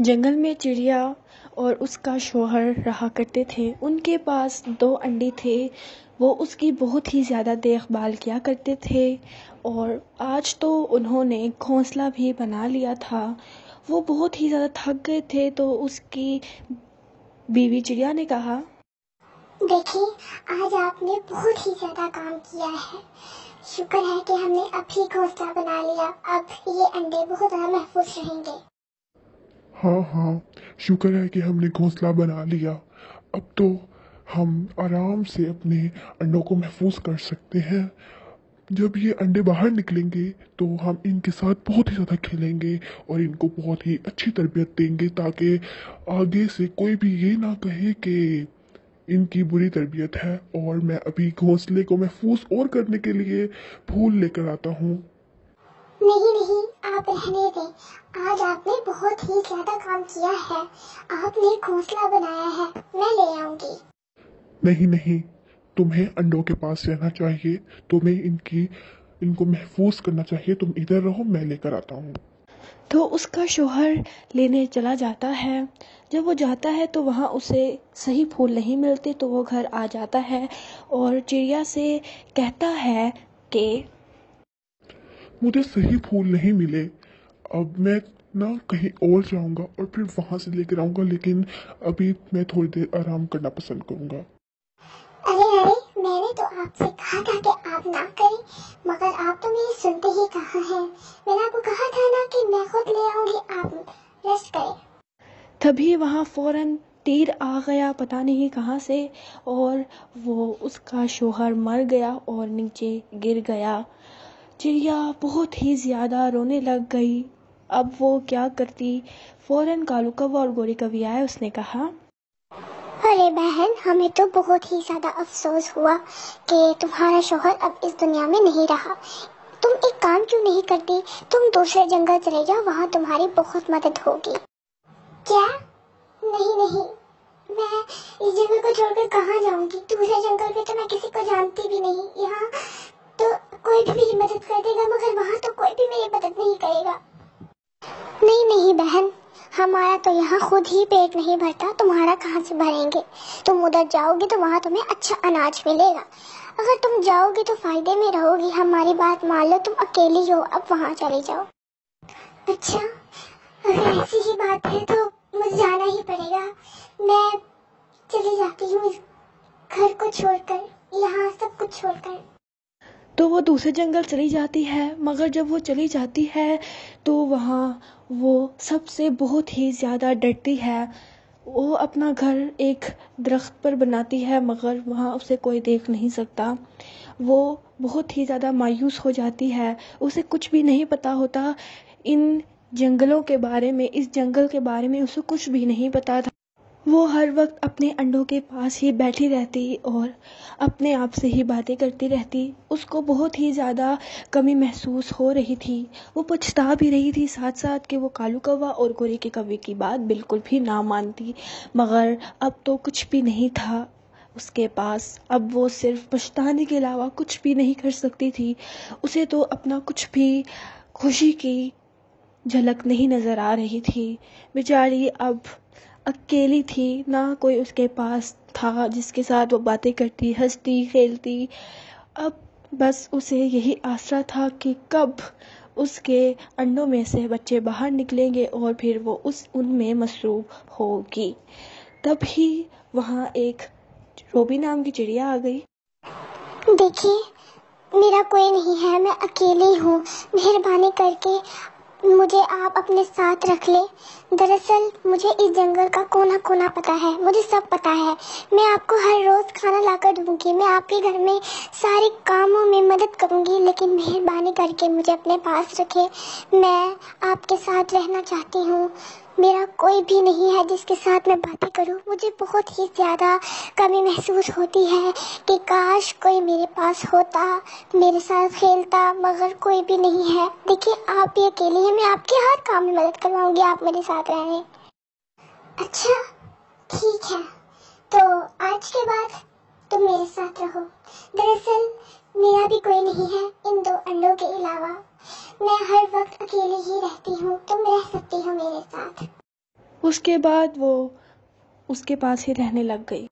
جنگل میں چڑیا اور اس کا شوہر رہا کرتے تھے۔ ان کے پاس 2 انڈے تھے۔ وہ اس کی بہت ہی زیادہ دیکھ بھال کیا کرتے تھے اور آج تو انہوں نے گھونسلہ بھی بنا لیا تھا۔ وہ بہت ہی زیادہ تھک گئے تھے تو اس کی بیوی چڑیا نے کہا، دیکھیں، آج آپ نے بہت ہی زیادہ کام کیا ہے۔ شکر ہے کہ ہم نے ابھی گھونسلہ بنا لیا۔ اب یہ انڈے بہت زیادہ محفوظ رہیں گے۔ ہاں، شکر ہے کہ ہم نے گھونسلہ بنا لیا۔ اب تو ہم آرام سے اپنے انڈوں کو محفوظ کر سکتے ہیں۔ جب یہ انڈے باہر نکلیں گے تو ہم ان کے ساتھ بہت ہی زیادہ کھیلیں گے اور ان کو بہت ہی اچھی تربیت دیں گے تاکہ آگے سے کوئی بھی یہ نہ کہے کہ ان کی بری تربیت ہے۔ اور میں ابھی گھونسلے کو محفوظ اور کرنے کے لیے پھول لے کر آتا ہوں۔ نہیں، آپ رہنے دیں۔ آج آپ نے بہت ہی زیادہ کام کیا ہے۔ آپ نے گھونسلہ بنایا ہے، میں لے آؤں گی۔ نہیں، تمہیں انڈوں کے پاس رہنا چاہیے، تمہیں ان کو محفوظ کرنا چاہیے۔ تم ادھر رہو، میں لے کر آتا ہوں۔ تو اس کا شوہر لینے چلا جاتا ہے۔ جب وہ جاتا ہے تو وہاں اسے صحیح پھول نہیں ملتے تو وہ گھر آ جاتا ہے اور چڑیا سے کہتا ہے کہ مجھے صحیح پھول نہیں ملے، اب میں کہیں اور جاؤں گا اور پھر وہاں سے لے کر آؤں گا، لیکن ابھی میں تھوڑی دیر آرام کرنا پسند کروں گا۔ ارے، میں نے تو آپ سے کہا تھا کہ آپ نہ کریں، مگر آپ تو میری سنتے ہی کہاں ہیں۔ میں نے آپ کو کہا تھا نا کہ میں خود لے آؤں گی، آپ ریسٹ کریں۔ تبھی وہاں فوراً تیر آ گیا پتہ نہیں کہاں سے اور وہ اس کا شوہر مر گیا اور نیچے گر گیا۔ چڑیا بہت ہی زیادہ رونے لگ گئی۔ اب وہ کیا کرتی؟ فوراً کالو کوا اور گوری کوی آئے۔ اس نے کہا، ارے بہن، ہمیں تو بہت ہی زیادہ افسوس ہوا کہ تمہارا شوہر اب اس دنیا میں نہیں رہا۔ تم ایک کام کیوں نہیں کرتی؟ تم دوسرے جنگل چلے جاؤ، وہاں تمہاری بہت مدد ہوگی۔ کیا؟ نہیں، میں اس جنگل کو چھوڑ کر کہاں جاؤں گی؟ دوسرے جنگل میں تو میں کسی کو جانتی بھی نہیں۔ یہاں تو کوئی بھی میری مدد کر دے گا، مگر وہاں تو کوئی بھی میری مدد نہیں کرے گا۔ نہیں بہن، ہمارا تو یہاں خود ہی پیٹ نہیں بھرتا، تمہارا کہاں سے بھریں گے؟ تم ادھر جاؤ گی تو وہاں تمہیں اچھا اناج ملے گا۔ اگر تم جاؤ گی تو فائدے میں رہو گی۔ ہماری بات مان لو، تم اکیلی ہو، اب وہاں چلے جاؤ۔ اچھا، اگر ایسی ہی بات ہے تو مجھے جانا ہی پڑے گا۔ میں چلی جاتی ہوں اس گھر کو چھوڑ کر، یہاں سب کچھ چھوڑ کر۔ تو وہ دوسرے جنگل چلی جاتی ہے، مگر جب وہ چلی جاتی ہے تو وہاں وہ سب سے بہت ہی زیادہ ڈرتی ہے۔ وہ اپنا گھر ایک درخت پر بناتی ہے مگر وہاں اسے کوئی دیکھ نہیں سکتا۔ وہ بہت ہی زیادہ مایوس ہو جاتی ہے۔ اسے کچھ بھی نہیں پتا ہوتا ان جنگلوں کے بارے میں، اس جنگل کے بارے میں اسے کچھ بھی نہیں پتا تھا۔ وہ ہر وقت اپنے انڈوں کے پاس ہی بیٹھی رہتی اور اپنے آپ سے ہی باتیں کرتی رہتی۔ اس کو بہت ہی زیادہ کمی محسوس ہو رہی تھی۔ وہ پچھتا بھی رہی تھی ساتھ ساتھ کہ وہ کالو کوا اور گوری کے کوی کی بات بالکل بھی نہ مانتی، مگر اب تو کچھ بھی نہیں تھا اس کے پاس۔ اب وہ صرف پچھتانے کے علاوہ کچھ بھی نہیں کر سکتی تھی۔ اسے تو اپنا کچھ بھی خوشی کی جھلک نہیں نظر آ رہی تھی۔ بیچاری اب اکیلی تھی، نہ کوئی اس کے پاس تھا جس کے ساتھ وہ باتیں کرتی، ہنستی، کھیلتی۔ اب بس اسے یہی آسرا تھا کہ کب اس کے انڈوں میں سے بچے باہر نکلیں گے اور پھر وہ ان میں مصروف ہوگی۔ تب ہی وہاں ایک روبی نام کی چڑیا آ گئی۔ دیکھیے، میرا کوئی نہیں ہے، میں اکیلی ہوں۔ مہربانی کر کے مجھے آپ اپنے ساتھ رکھ لیں۔ دراصل مجھے اس جنگل کا کونا کونا پتا ہے، مجھے سب پتا ہے۔ میں آپ کو ہر روز کھانا لا کر دوں گی، میں آپ کے گھر میں سارے کاموں میں مدد کروں گی، لیکن مہربانی کر کے مجھے اپنے پاس رکھیں۔ میں آپ کے ساتھ رہنا چاہتی ہوں۔ میرا کوئی بھی نہیں ہے جس کے ساتھ میں باتیں کروں۔ مجھے بہت ہی زیادہ کمی محسوس ہوتی ہے کہ کاش کوئی میرے پاس ہوتا، میرے ساتھ کھیلتا، مگر کوئی بھی نہیں ہے۔ دیکھیے، آپ بھی اکیلی ہیں، میں آپ کے ہر کام میں مدد کرواؤں گی، آپ میرے ساتھ رہیں۔ اچھا، ٹھیک ہے، تو آج کے بعد تم میرے ساتھ رہو۔ دراصل میرا بھی کوئی نہیں ہے ان 2 انڈوں کے علاوہ۔ میں ہر وقت اکیلی ہی رہتی ہوں، تم رہ سکتی ہو میرے ساتھ۔ اس کے بعد وہ اس کے پاس ہی رہنے لگ گئی۔